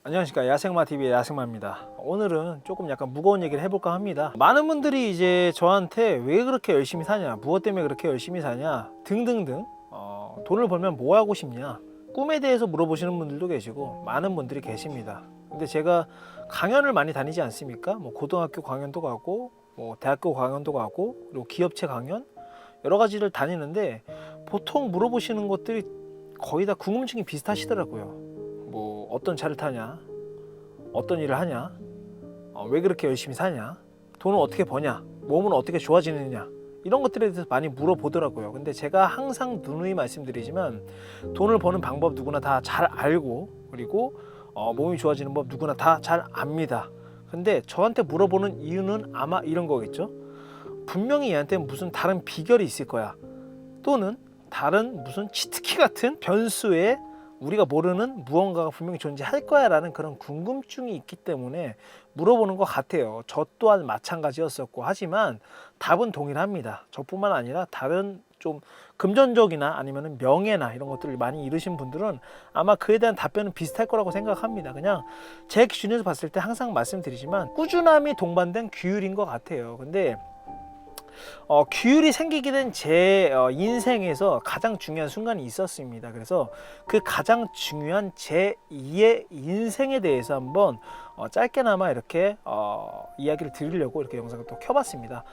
안녕하십니까, 야생마TV의 야생마입니다. 오늘은 조금 약간 무거운 얘기를 해볼까 합니다. 많은 분들이 이제 저한테 왜 그렇게 열심히 사냐, 무엇 때문에 그렇게 열심히 사냐 등등등, 돈을 벌면 뭐 하고 싶냐, 꿈에 대해서 물어보시는 분들도 계시고 많은 분들이 계십니다. 근데 제가 강연을 많이 다니지 않습니까? 뭐 고등학교 강연도 가고 뭐 대학교 강연도 가고 그리고 기업체 강연 여러 가지를 다니는데 보통 물어보시는 것들이 거의 다 궁금증이 비슷하시더라고요. 뭐 어떤 차를 타냐, 어떤 일을 하냐, 왜 그렇게 열심히 사냐, 돈을 어떻게 버냐, 몸은 어떻게 좋아지느냐, 이런 것들에 대해서 많이 물어보더라고요. 근데 제가 항상 누누이 말씀드리지만 돈을 버는 방법 누구나 다 잘 알고, 그리고 몸이 좋아지는 법 누구나 다 잘 압니다. 근데 저한테 물어보는 이유는 아마 이런 거겠죠. 분명히 얘한테 무슨 다른 비결이 있을 거야, 또는 다른 무슨 치트키 같은 변수에 우리가 모르는 무언가가 분명히 존재할 거야 라는 그런 궁금증이 있기 때문에 물어보는 것 같아요. 저 또한 마찬가지였었고, 하지만 답은 동일합니다. 저뿐만 아니라 다른 좀 금전적이나 아니면 명예나 이런 것들을 많이 잃으신 분들은 아마 그에 대한 답변은 비슷할 거라고 생각합니다. 그냥 제 기준에서 봤을 때 항상 말씀드리지만 꾸준함이 동반된 규율인 것 같아요. 근데 규율이 생기게 된 제 인생에서 가장 중요한 순간이 있었습니다. 그래서 그 가장 중요한 제 2의 인생에 대해서 한번 짧게나마 이렇게 이야기를 드리려고 이렇게 영상을 또 켜봤습니다.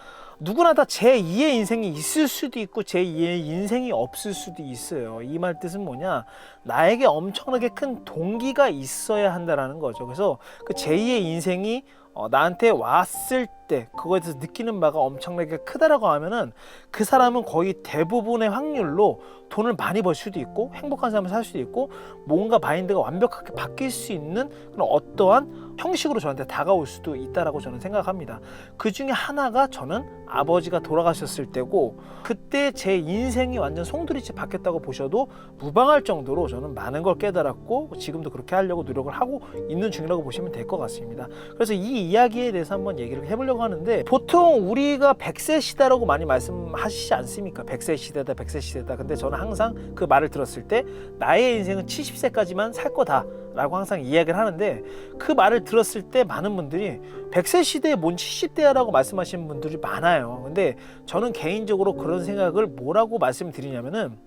누구나 다 제 2의 인생이 있을 수도 있고 제 2의 인생이 없을 수도 있어요. 이 말 뜻은 뭐냐, 나에게 엄청나게 큰 동기가 있어야 한다는 거죠. 그래서 그 제 2의 인생이 나한테 왔을 때 그거에 대해서 느끼는 바가 엄청나게 크다라고 하면은 그 사람은 거의 대부분의 확률로 돈을 많이 벌 수도 있고 행복한 삶을 살 수도 있고 뭔가 마인드가 완벽하게 바뀔 수 있는 그런 어떠한 형식으로 저한테 다가올 수도 있다라고 저는 생각합니다. 그 중에 하나가 저는 아버지가 돌아가셨을 때고, 그때 제 인생이 완전 송두리째 바뀌었다고 보셔도 무방할 정도로 저는 많은 걸 깨달았고 지금도 그렇게 하려고 노력을 하고 있는 중이라고 보시면 될 것 같습니다. 그래서 이 이야기에 대해서 한번 얘기를 해보려고 하는데, 보통 우리가 100세 시대라고 많이 말씀하시지 않습니까? 100세 시대다 100세 시대다. 근데 저는 항상 그 말을 들었을 때 나의 인생은 70세까지만 살 거다 라고 항상 이야기를 하는데, 그 말을 들었을 때 많은 분들이 100세 시대에 뭔 70대야 라고 말씀하시는 분들이 많아요. 근데 저는 개인적으로 그런 생각을 뭐라고 말씀드리냐면은,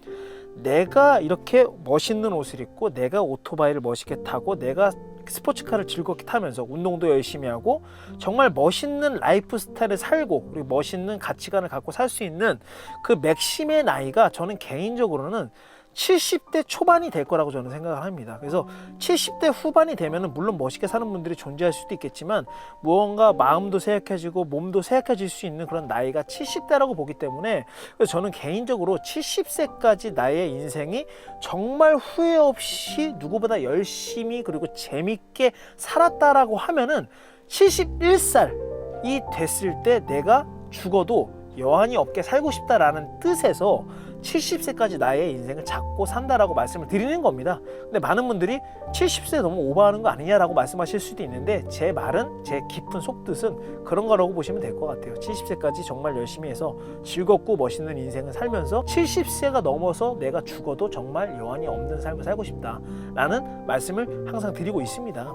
내가 이렇게 멋있는 옷을 입고 내가 오토바이를 멋있게 타고 내가 스포츠카를 즐겁게 타면서 운동도 열심히 하고 정말 멋있는 라이프 스타일을 살고 그리고 멋있는 가치관을 갖고 살 수 있는 그 맥심의 나이가 저는 개인적으로는 70대 초반이 될 거라고 저는 생각을 합니다. 그래서 70대 후반이 되면은 물론 멋있게 사는 분들이 존재할 수도 있겠지만 무언가 마음도 쇠약해지고 몸도 쇠약해질 수 있는 그런 나이가 70대라고 보기 때문에, 그래서 저는 개인적으로 70세까지 나의 인생이 정말 후회 없이 누구보다 열심히 그리고 재밌게 살았다라고 하면은 71살이 됐을 때 내가 죽어도 여한이 없게 살고 싶다라는 뜻에서 70세까지 나의 인생을 잡고 산다라고 말씀을 드리는 겁니다. 근데 많은 분들이 70세 너무 오버하는 거 아니냐라고 말씀하실 수도 있는데, 제 말은, 제 깊은 속뜻은 그런 거라고 보시면 될 것 같아요. 70세까지 정말 열심히 해서 즐겁고 멋있는 인생을 살면서 70세가 넘어서 내가 죽어도 정말 여한이 없는 삶을 살고 싶다라는 말씀을 항상 드리고 있습니다.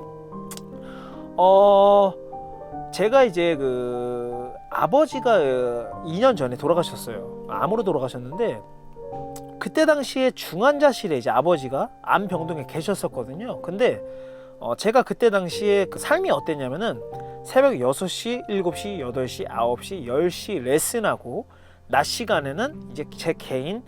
제가 이제 아버지가 2년 전에 돌아가셨어요. 암으로 돌아가셨는데, 그때 당시에 중환자실에 이제 아버지가 암병동에 계셨었거든요. 근데 제가 그때 당시에 그 삶이 어땠냐면은, 새벽 6시, 7시, 8시, 9시, 10시 레슨하고 낮 시간에는 이제 제 개인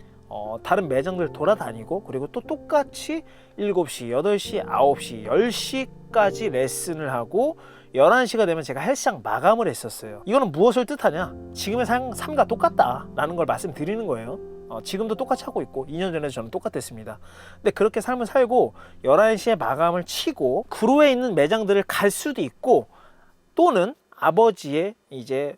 다른 매장들 돌아다니고, 그리고 또 똑같이 7시, 8시, 9시, 10시까지 레슨을 하고 11시가 되면 제가 헬스장 마감을 했었어요. 이거는 무엇을 뜻하냐? 지금의 삶과 똑같다라는 걸 말씀드리는 거예요. 지금도 똑같이 하고 있고 2년 전에도 저는 똑같았습니다. 근데 그렇게 삶을 살고 11시에 마감을 치고 구로에 있는 매장들을 갈 수도 있고, 또는 아버지의 이제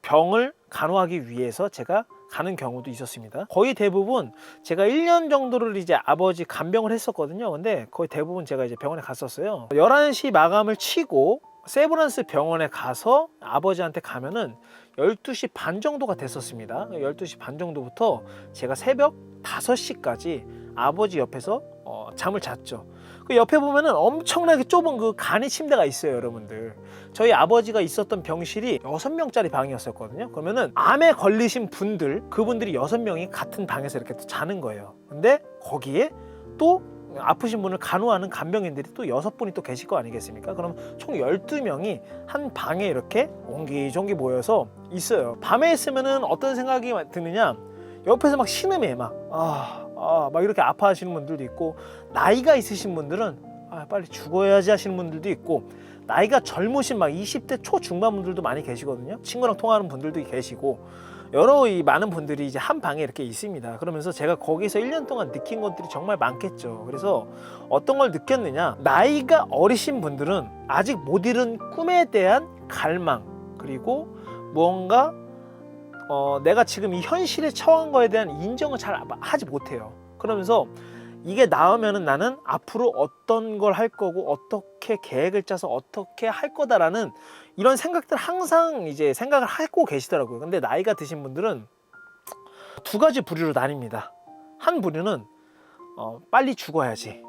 병을 간호하기 위해서 제가 가는 경우도 있었습니다. 거의 대부분 제가 1년 정도를 이제 아버지 간병을 했었거든요. 근데 거의 대부분 제가 이제 병원에 갔었어요. 11시 마감을 치고 세브란스 병원에 가서 아버지한테 가면은 12시 반 정도가 됐었습니다. 12시 반 정도부터 제가 새벽 5시까지 아버지 옆에서 잠을 잤죠. 그 옆에 보면은 엄청나게 좁은 그 간이 침대가 있어요, 여러분들. 저희 아버지가 있었던 병실이 6명짜리 방이었었거든요. 그러면은 암에 걸리신 분들, 그분들이 6명이 같은 방에서 이렇게 또 자는 거예요. 근데 거기에 또 아프신 분을 간호하는 간병인들이 또 6분이 또 계실 거 아니겠습니까? 그럼 총 12명이 한 방에 이렇게 옹기종기 모여서 있어요. 밤에 있으면은 어떤 생각이 드느냐, 옆에서 막 신음해, 막 이렇게 아파하시는 분들도 있고, 나이가 있으신 분들은 빨리 죽어야지 하시는 분들도 있고, 나이가 젊으신 막 20대 초중반 분들도 많이 계시거든요. 친구랑 통화하는 분들도 계시고, 여러 많은 분들이 이제 한 방에 이렇게 있습니다. 그러면서 제가 거기서 1년 동안 느낀 것들이 정말 많겠죠. 그래서 어떤 걸 느꼈느냐, 나이가 어리신 분들은 아직 못 이룬 꿈에 대한 갈망, 그리고 무언가 내가 지금 이 현실에 처한 거에 대한 인정을 잘 하지 못해요. 그러면서 이게 나오면은 나는 앞으로 어떤 걸 할 거고, 어떻게 계획을 짜서 어떻게 할 거다라는 이런 생각들 항상 이제 생각을 하고 계시더라고요. 근데 나이가 드신 분들은 두 가지 부류로 나뉩니다. 한 부류는 빨리 죽어야지,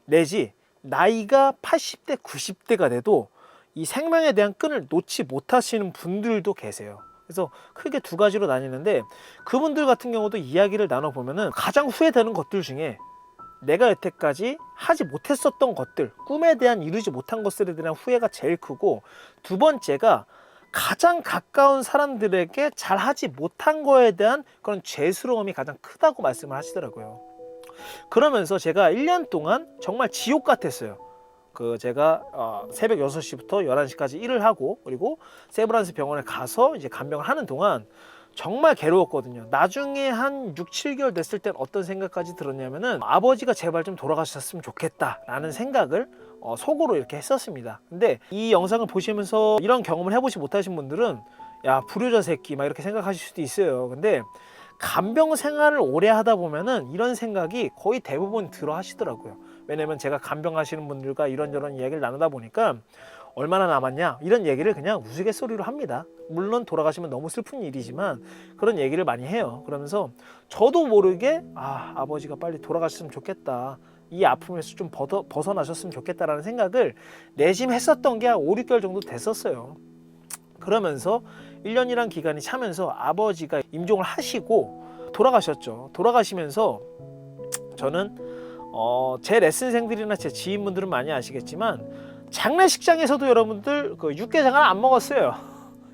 내지 나이가 80대 90대가 돼도 이 생명에 대한 끈을 놓지 못하시는 분들도 계세요. 그래서 크게 두 가지로 나뉘는데, 그분들 같은 경우도 이야기를 나눠보면은 가장 후회되는 것들 중에 내가 여태까지 하지 못했었던 것들, 꿈에 대한 이루지 못한 것들에 대한 후회가 제일 크고, 두 번째가 가장 가까운 사람들에게 잘 하지 못한 거에 대한 그런 죄스러움이 가장 크다고 말씀을 하시더라고요. 그러면서 제가 1년 동안 정말 지옥 같았어요. 제가 새벽 6시부터 11시까지 일을 하고, 그리고 세브란스 병원에 가서 이제 간병을 하는 동안 정말 괴로웠거든요. 나중에 한 6, 7개월 됐을 땐 어떤 생각까지 들었냐면은, 아버지가 제발 좀 돌아가셨으면 좋겠다 라는 생각을 속으로 이렇게 했었습니다. 근데 이 영상을 보시면서 이런 경험을 해보지 못하신 분들은 야, 불효자 새끼 막 이렇게 생각하실 수도 있어요. 근데 간병 생활을 오래 하다 보면은 이런 생각이 거의 대부분 들어 하시더라고요. 왜냐면 제가 간병하시는 분들과 이런저런 이야기를 나누다 보니까 얼마나 남았냐 이런 얘기를 그냥 우스갯소리로 합니다. 물론 돌아가시면 너무 슬픈 일이지만 그런 얘기를 많이 해요. 그러면서 저도 모르게 아버지가 빨리 돌아가셨으면 좋겠다, 이 아픔에서 좀 벗어나셨으면 좋겠다라는 생각을 내심했었던 게 한 5, 6개월 정도 됐었어요. 그러면서 1년이란 기간이 차면서 아버지가 임종을 하시고 돌아가셨죠. 돌아가시면서 저는 제 레슨생들이나 제 지인분들은 많이 아시겠지만, 장례식장에서도 여러분들 육개장을 안 먹었어요.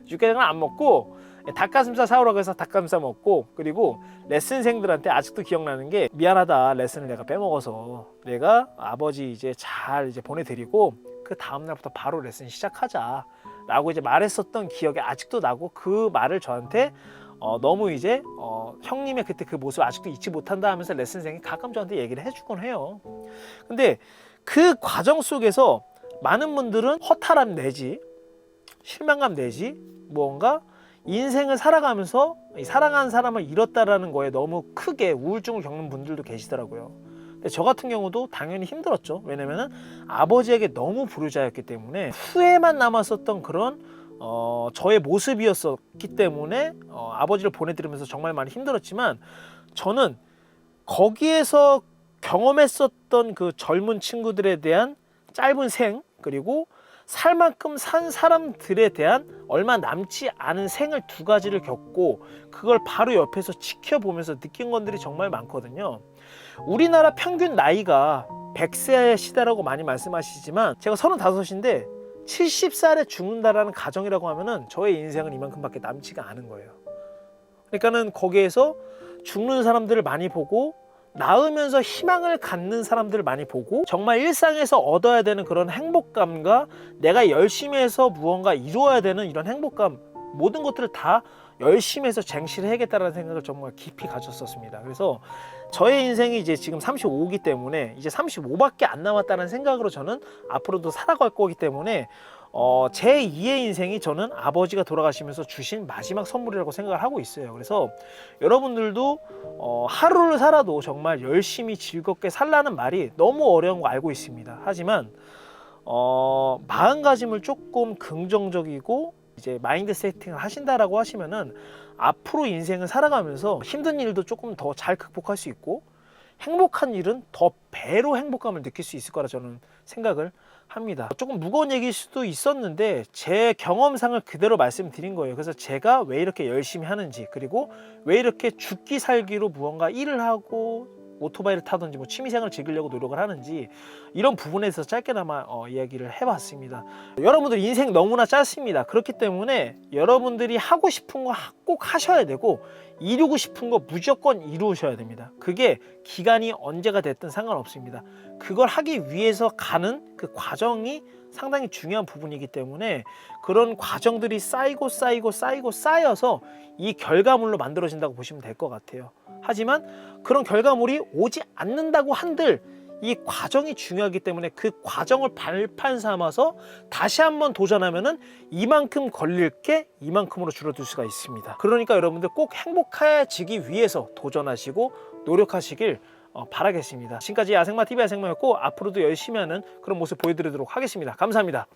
육개장을 안 먹고 닭가슴살 사오라고 해서 닭가슴살 먹고, 그리고 레슨생들한테 아직도 기억나는 게, 미안하다, 레슨을 내가 빼먹어서 내가 아버지 이제 잘 보내드리고 그 다음날부터 바로 레슨 시작하자 라고 이제 말했었던 기억이 아직도 나고, 그 말을 저한테 너무 이제 형님의 그때 그 모습을 아직도 잊지 못한다 하면서 레슨생이 가끔 저한테 얘기를 해주곤 해요. 근데 그 과정 속에서 많은 분들은 허탈함 내지 실망감 내지 무언가 인생을 살아가면서 사랑하는 사람을 잃었다라는 거에 너무 크게 우울증을 겪는 분들도 계시더라고요. 근데 저 같은 경우도 당연히 힘들었죠. 왜냐면은 아버지에게 너무 불효자였기 때문에 후회만 남았었던 그런 저의 모습이었기 때문에 아버지를 보내드리면서 정말 많이 힘들었지만, 저는 거기에서 경험했었던 그 젊은 친구들에 대한 짧은 생, 그리고 살 만큼 산 사람들에 대한 얼마 남지 않은 생을 두 가지를 겪고, 그걸 바로 옆에서 지켜보면서 느낀 것들이 정말 많거든요. 우리나라 평균 나이가 100세 시대라고 많이 말씀하시지만, 제가 35인데 70살에 죽는다라는 가정이라고 하면은 저의 인생은 이만큼밖에 남지가 않은 거예요. 그러니까는 거기에서 죽는 사람들을 많이 보고, 나으면서 희망을 갖는 사람들을 많이 보고, 정말 일상에서 얻어야 되는 그런 행복감과 내가 열심히 해서 무언가 이루어야 되는 이런 행복감, 모든 것들을 다 열심히 해서 쟁취를 해야겠다는 생각을 정말 깊이 가졌었습니다. 그래서 저의 인생이 이제 지금 35기 때문에 이제 35밖에 안 남았다는 생각으로 저는 앞으로도 살아갈 거기 때문에 제 2의 인생이 저는 아버지가 돌아가시면서 주신 마지막 선물이라고 생각을 하고 있어요. 그래서 여러분들도 하루를 살아도 정말 열심히 즐겁게 살라는 말이 너무 어려운 거 알고 있습니다. 하지만 마음가짐을 조금 긍정적이고 이제 마인드 세팅을 하신다라고 하시면은 앞으로 인생을 살아가면서 힘든 일도 조금 더 잘 극복할 수 있고, 행복한 일은 더 배로 행복감을 느낄 수 있을 거라 저는 생각을 합니다. 조금 무거운 얘기일 수도 있었는데 제 경험상을 그대로 말씀드린 거예요. 그래서 제가 왜 이렇게 열심히 하는지, 그리고 왜 이렇게 죽기 살기로 무언가 일을 하고 오토바이를 타든지 뭐 취미생활을 즐기려고 노력을 하는지, 이런 부분에 대해서 짧게나마 이야기를 해봤습니다. 여러분들 인생 너무나 짧습니다. 그렇기 때문에 여러분들이 하고 싶은 거 꼭 하셔야 되고, 이루고 싶은 거 무조건 이루셔야 됩니다. 그게 기간이 언제가 됐든 상관없습니다. 그걸 하기 위해서 가는 그 과정이 상당히 중요한 부분이기 때문에 그런 과정들이 쌓여서 이 결과물로 만들어진다고 보시면 될 것 같아요. 하지만 그런 결과물이 오지 않는다고 한들 이 과정이 중요하기 때문에 그 과정을 발판 삼아서 다시 한번 도전하면은 이만큼 걸릴 게 이만큼으로 줄어들 수가 있습니다. 그러니까 여러분들 꼭 행복해지기 위해서 도전하시고 노력하시길 바라겠습니다. 지금까지 야생마TV 야생마였고, 앞으로도 열심히 하는 그런 모습 보여드리도록 하겠습니다. 감사합니다.